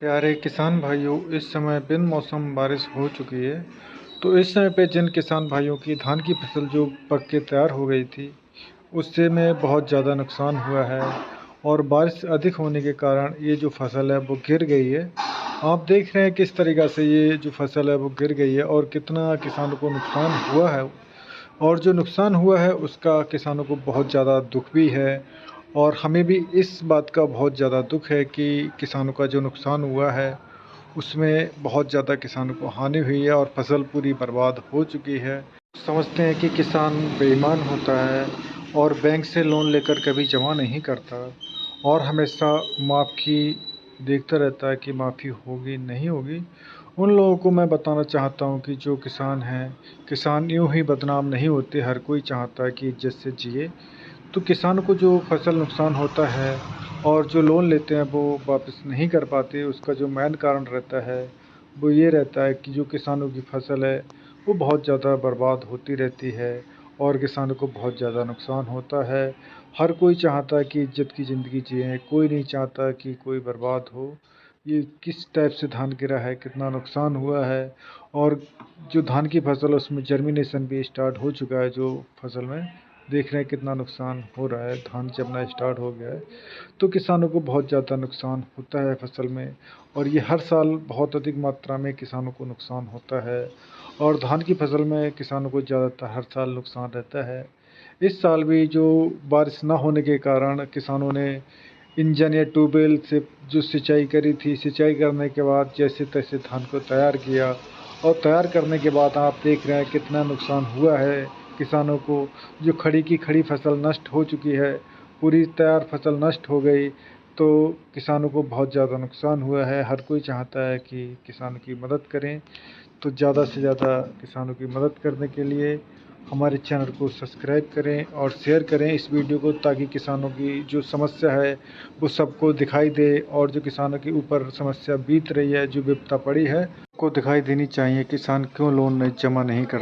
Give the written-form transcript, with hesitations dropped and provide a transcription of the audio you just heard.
प्यारे किसान भाइयों, इस समय बिन मौसम बारिश हो चुकी है। तो इस समय पे जिन किसान भाइयों की धान की फसल जो पक के तैयार हो गई थी, उससे में बहुत ज़्यादा नुकसान हुआ है। और बारिश अधिक होने के कारण ये जो फसल है वो गिर गई है। आप देख रहे हैं किस तरीक़ा से ये जो फसल है वो गिर गई है और कितना किसानों को नुकसान हुआ है। और जो नुकसान हुआ है उसका किसानों को बहुत ज़्यादा दुख भी है। और हमें भी इस बात का बहुत ज़्यादा दुख है कि किसानों का जो नुकसान हुआ है उसमें बहुत ज़्यादा किसानों को हानि हुई है और फसल पूरी बर्बाद हो चुकी है। समझते हैं कि किसान बेईमान होता है और बैंक से लोन लेकर कभी जमा नहीं करता और हमेशा माफ़ी देखता रहता है कि माफ़ी होगी नहीं होगी। उन लोगों को मैं बताना चाहता हूं कि जो किसान हैं, किसान यूं ही बदनाम नहीं होते। हर कोई चाहता है कि इज्जत से जिए। तो किसान को जो फसल नुकसान होता है और जो लोन लेते हैं वो वापस नहीं कर पाते, उसका जो मेन कारण रहता है वो ये रहता है कि जो किसानों की फसल है वो बहुत ज़्यादा बर्बाद होती रहती है और किसानों को बहुत ज़्यादा नुकसान होता है। हर कोई चाहता है कि इज्जत की ज़िंदगी जिए, कोई नहीं चाहता कि कोई बर्बाद हो। ये किस टाइप से धान गिरा है, कितना नुकसान हुआ है। और जो धान की फसल है उसमें जर्मिनेशन भी स्टार्ट हो चुका है। जो फसल में देख रहे हैं कितना नुकसान हो रहा है, धान जमना स्टार्ट हो गया है। तो किसानों को बहुत ज़्यादा नुकसान होता है फसल में। और ये हर साल बहुत अधिक मात्रा में किसानों को नुकसान होता है। और धान की फसल में किसानों को ज़्यादातर हर साल नुकसान रहता है। इस साल भी जो बारिश ना होने के कारण किसानों ने इंजन या ट्यूबवेल से जो सिंचाई करी थी, सिंचाई करने के बाद जैसे तैसे धान को तैयार किया और तैयार करने के बाद आप देख रहे हैं कितना नुकसान हुआ है किसानों को। जो खड़ी की खड़ी फसल नष्ट हो चुकी है, पूरी तैयार फसल नष्ट हो गई। तो किसानों को बहुत ज़्यादा नुकसान हुआ है। हर कोई चाहता है कि किसानों की मदद करें। तो ज़्यादा से ज़्यादा किसानों की मदद करने के लिए हमारे चैनल को सब्सक्राइब करें और शेयर करें इस वीडियो को, ताकि किसानों की जो समस्या है वो सबको दिखाई दे। और जो किसानों के ऊपर समस्या बीत रही है, जो विपदा पड़ी है, को दिखाई देनी चाहिए। किसान क्यों लोन जमा नहीं कर